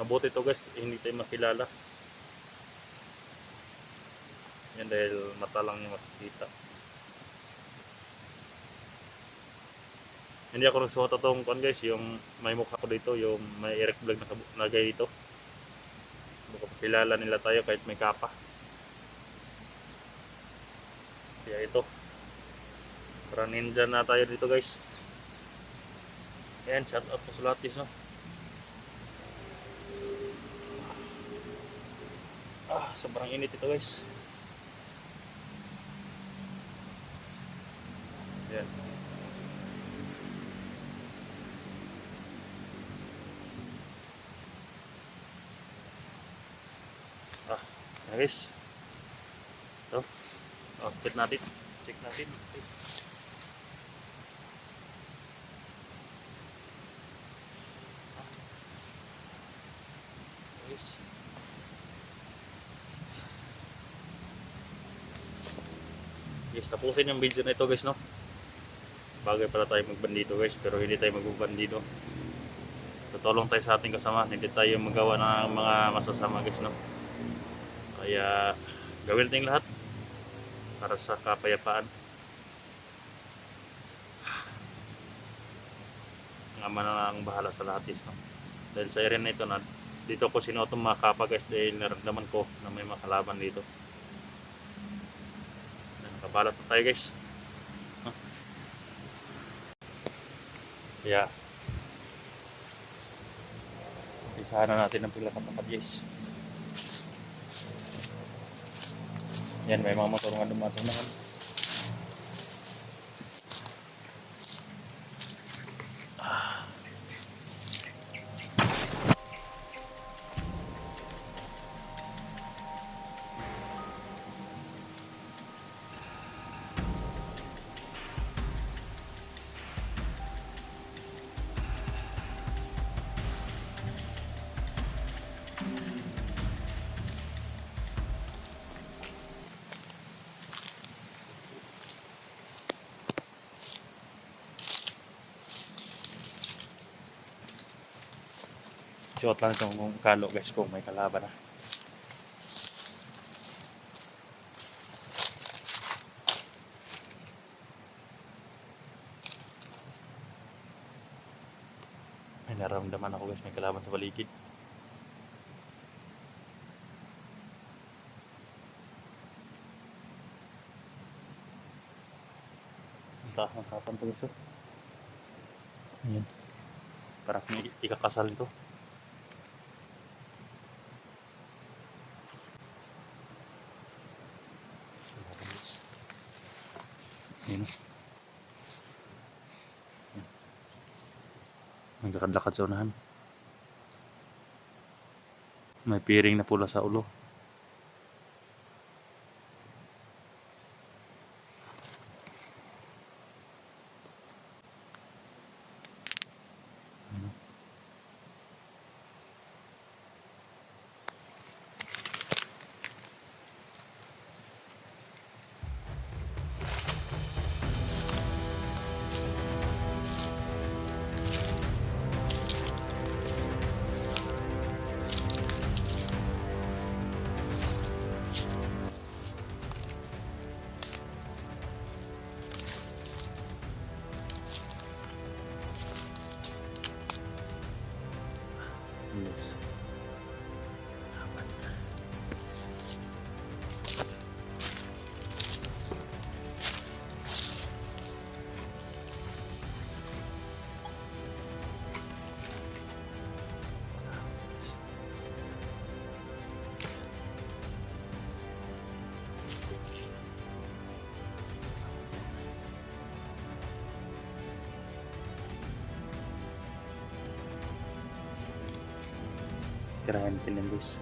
Mabuti to guys, hindi tayo makilala. Yan dahil mata lang yung makikita. Hindi ako nagsuot itong kon guys, yung may mukha ko dito, yung may erect vlog na nagay dito. Baka kilala nila tayo kahit may kapa. Kaya ito, para ninja na tayo dito guys. Ayan, shout out po sa lahat guys, no? Sobrang init ito guys. Ayan. Guys. Ito. Outfit natin. Check natin. Okay. Guys. Yes, tapusin yung video na ito guys, no? Bagay pala tayo magbandido guys, pero hindi tayo magbandido. Tutulong tayo sa ating kasama, hindi tayo magawa ng mga masasama guys, no? Kaya gawin natin lahat para sa kapayapaan. Ang ama na ang bahala sa lahat guys, no? Dahil sa area na ito, na dito ko sinotong mga kapa guys, dahil naramdaman ko na may mga kalaban dito. Nakabalat na tayo guys. Kaya isahan na natin ang paglapat-lapat guys. Yan, may mga motor nga dumaan sa unahan. Suot lang itong kalo guys kung may kalaban na. May nararamdaman ako guys, may kalaban sa paligid. Ang taas ng kapan ito guys. Ayan. Parang ikakasal ito. Ayan. Naglakad-lakad sa unahan. May piring na pula sa ulo. Ayan. Yes. Tirahan natin ng guys.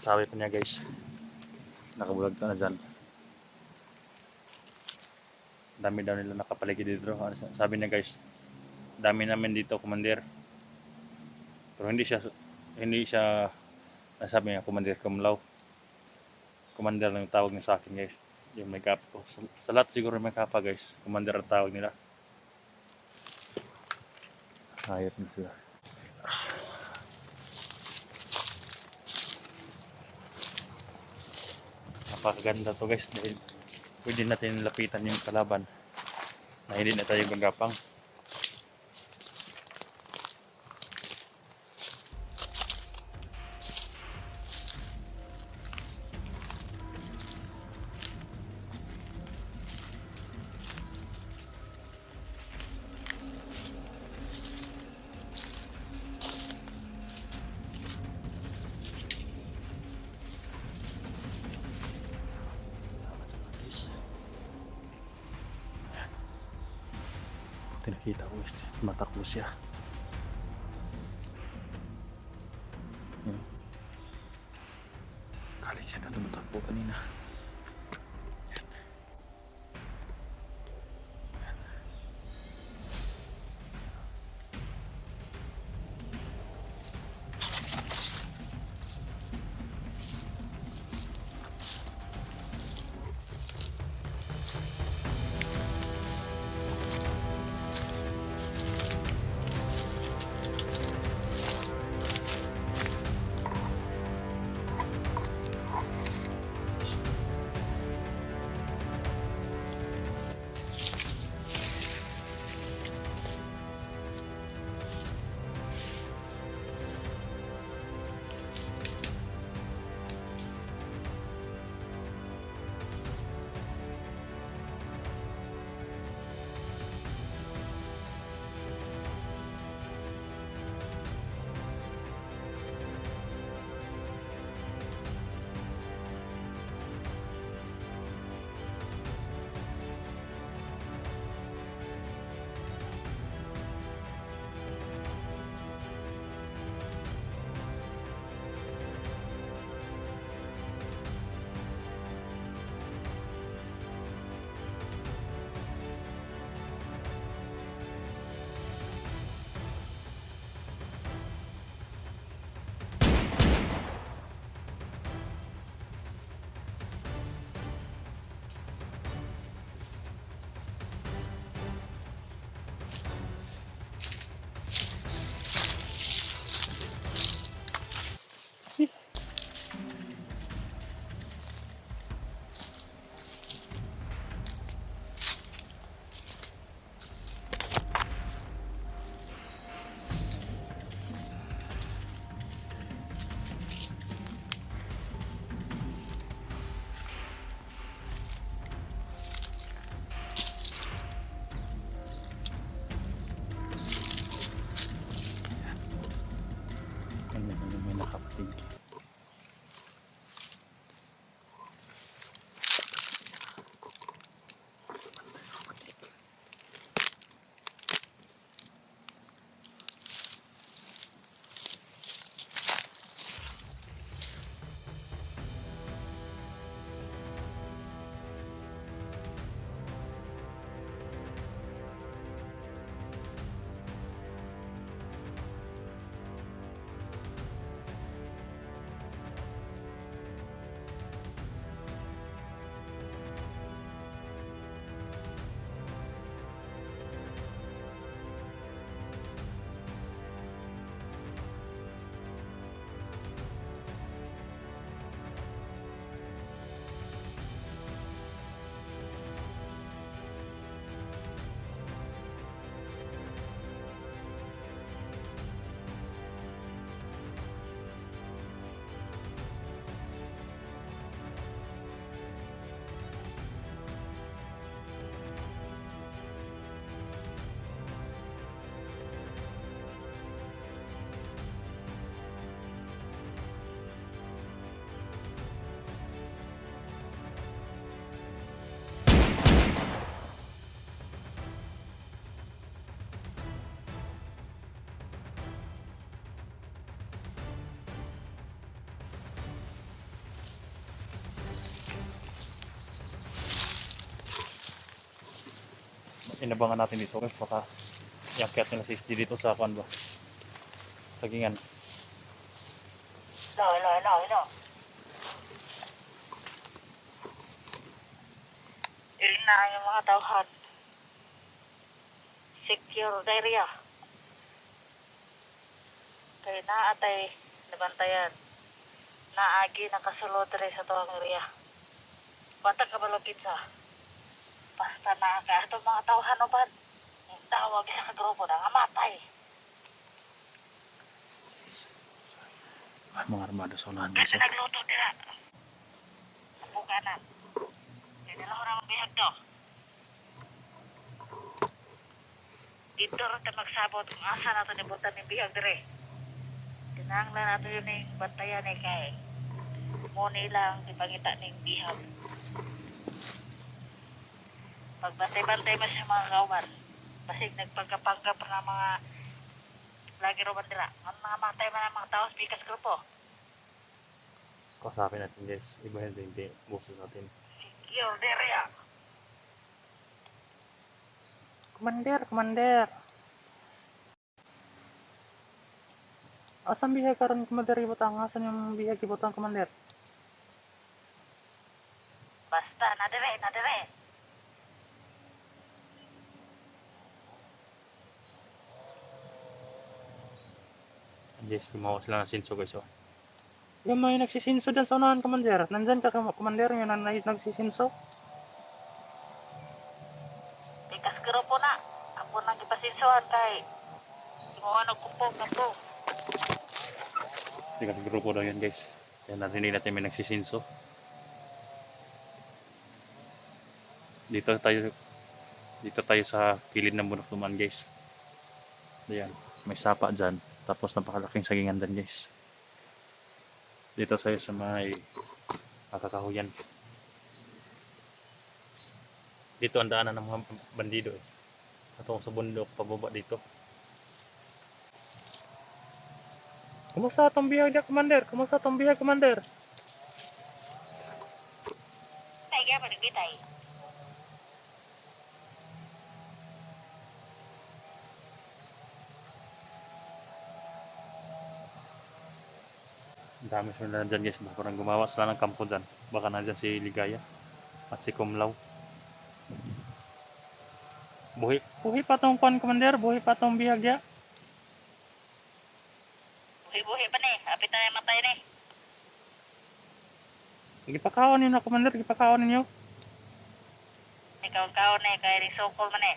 Sabi pa niya guys, nakabulag ka na dyan. Dami daw nila nakapaligid dito. Sabi niya guys, dami namin dito, commander. Pero hindi siya nasabi niya commander Kumlaw. Commander lang yung tawag niya sa akin guys. Yung may kapa. Sa lahat siguro may kapa guys. Commander ang tawag nila. Hayop na sila. Napakaganda to guys dahil pwede natin lapitan yung kalaban na hindi na tayo gagapang. Nakita ko guys, matakbo siya. Galing siya na tumatakbo kanina. May nakapalig. inabangan natin dito guys, baka iakyat nila si SD dito sa kuan ba, sagingan. Hello. Dili na yung mga tauhan. Secure the area. Kaya naatay nabantayan. Naagi nakasulod rin sa tuwang area. Batak ka balapit sa. Basta na kaya itong mga tauhan o ba? Yung tawag sa kagrupo na ngamatay. Ay, mga armado sa unahan guys. Kasi nagluto nila. Sa bukanan. Kaya nila ko naman bihag to. Dito rin tayo magsabot kung asa natin ibutan ng bihag dire. Tinanglan natin yun yung bantayan eh kay muni lang ipangita ng bihag. Pagbantay-bantay mo sa mga kawan. Basig nagpagkapagkap na mga lagi ro bandila. Ang mga matay man ang mga tao sa pikas grupo. Kausapin natin guys, ibahin din hindi boses natin. Secure the area. Commander. Asan bihag karon commander ibutang? Asan yung bihag ibutang commander? Basta nadire. Yes, gumawa sila ng sinso guys. Oh. Yung may nagsisinso dyan sa unahan commander. Nandyan ka commander yung nagsisinso. Pikas grupo na. Ako nang ipasinsuhan kay gumawa nagkumpong ako. Hindi kasi grupo daw yan guys. Kaya narinig natin may nagsisinso. Dito tayo sa kilid ng Bundok Tuman guys. Ayan, may sapa dyan. Tapos napakalaking sagingan dyan guys. Dito tayo sa may kakahuyan. Dito ang daanan ng mga bandido eh. Atong sa bundok, pababa dito. Kumusta atong bihag niya, commander? Kumusta atong bihag, commander? Tay kaya pa nagbitay. Ang dami sila dyan guys. Baka parang gumawa sila ng kampo dyan. Baka nandyan si Ligaya at si Kumlaw. Buhi pa tong kwan, commander. Buhi pa tong bihag niya. Buhi pa ni. Apit na yung matay ni. Gipakaon niyo na, commander. Gipakaon niyo. Ikaw ni. Kaya rin sokol man eh.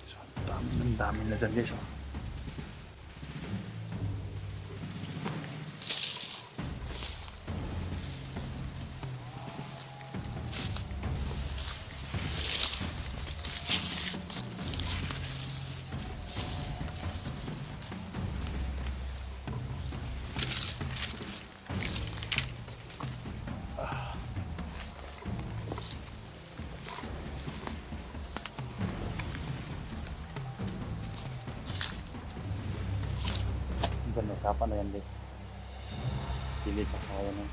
So, ang dami na dyan guys. Oh. Dyan may sapa na yan guys. Pilid sa kaya na.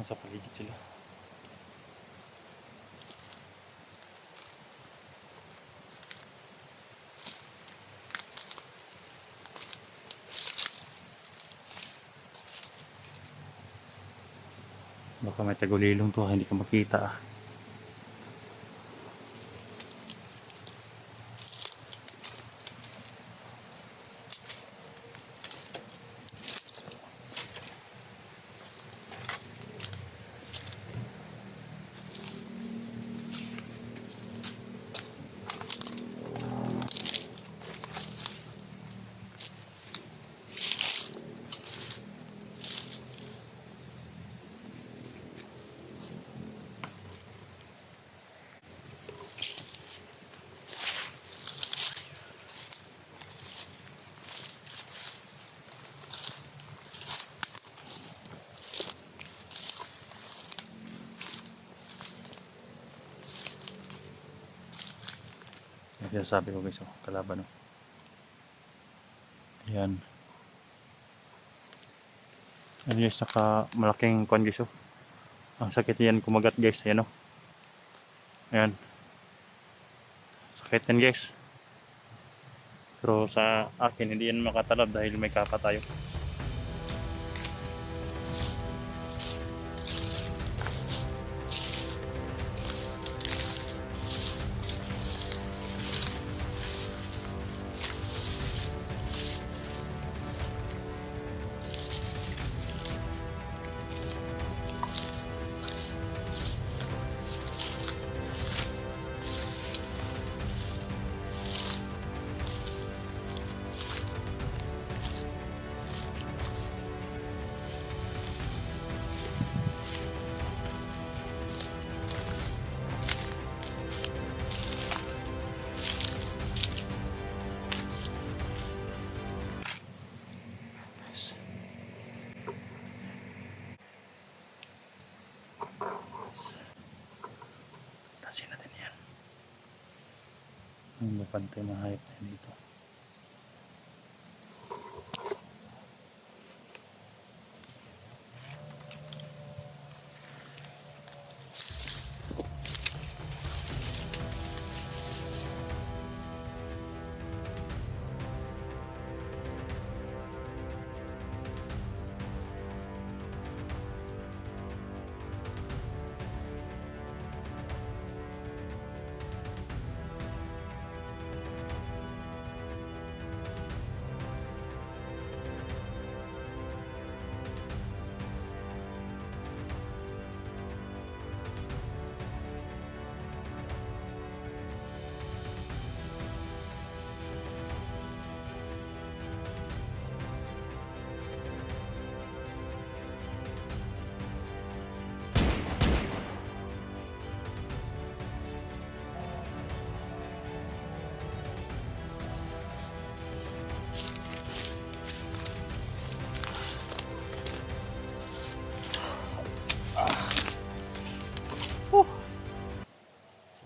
Nasa paligid sila. Baka may tagulilong to, hindi ka makita ah. Kaya sabi ko guys, oh, kalaban oh. Ayan. Ayan guys, naka malaking kwan guys oh. Ang sakit yan kumagat guys, ayan oh. Ayan. Sakit yan guys. Pero sa akin hindi yan makatalab dahil may kapa tayo. Tasin natin yan. Ang bapantay mga hayop na dito.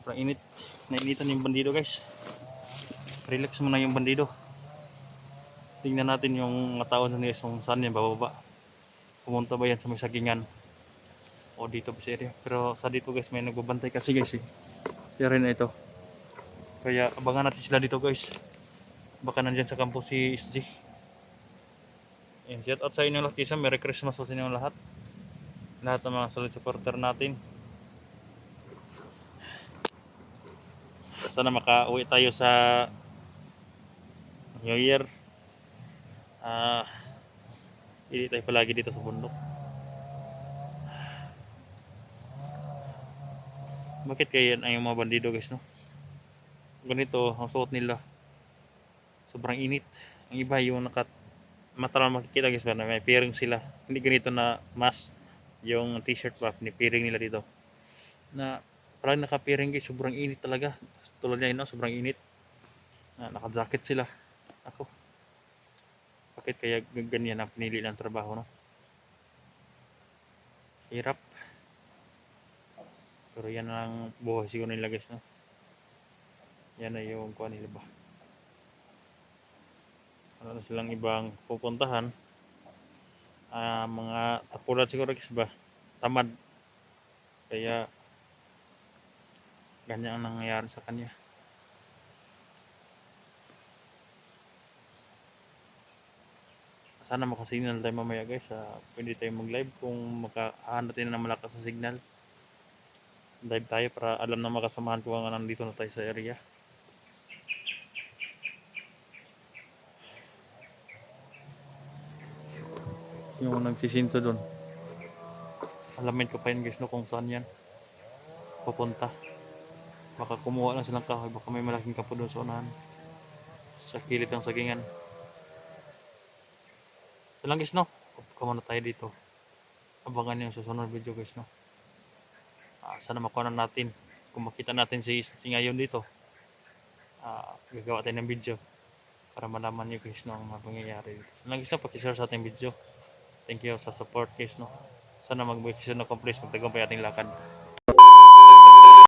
Sobrang init. Nainitan yung bandido guys. Relax muna yung bandido. Tingnan natin yung tao sa nila kung saan yan bababa. Pumunta ba yan sa may sagingan o dito sa area. Pero sa dito guys may nagbabantay kasi guys eh. Siya rin na ito. Kaya abangan natin sila dito guys. Baka nandyan sa campus si SG. Shout out sa inyo lahat guys. Merry Christmas sa inyo lahat. Lahat ng mga solid supporter natin. Sana makauwi tayo sa New Year. Hindi tayo palagi dito sa bundok. Bakit kaya yan ang mga bandido guys no? Ganito ang suot nila. Sobrang init. Ang iba yung mata lang makikita guys na may piring sila. Hindi ganito na mask. Yung t-shirt pa, pinipiring nila dito. Na parang nakapiring guys, sobrang init talaga. Tulad niya no, sobrang init. Naka-jacket sila. Ako. Bakit kaya ganyan ang pinili ng trabaho no? Hirap. Pero yan ang buhay siguro nila guys no? Yan na yung kuha nila ba. Ano na silang ibang pupuntahan. Mga tapulat siguro guys ba. tamad. Kaya ganyan ang nangyayari sa kanya. Sana makasignal tayo mamaya guys. Pwede tayo mag-live kung makahanap tayo ng malakas na signal. Live tayo para alam na makasamahan ko nga nandito na tayo sa area. Yung nagsisinto doon. Alamin ko pa yun guys no kung saan yan pupunta. Baka kumuha lang silang kahoy. Baka may malaking kapo doon sa unahan. Sa kilid ng sagingan. So lang guys no. Upo muna tayo dito. Abangan yung susunod video guys no. Sana makuha na natin. Kung makita natin si ngayon dito. Gagawa tayo ng video. Para malaman nyo guys no ang mga pangyayari dito. So lang guys no. Pakishare sa ating video. Thank you sa support guys no. Sana mag-make sure na complete magtagumpay ating lakad.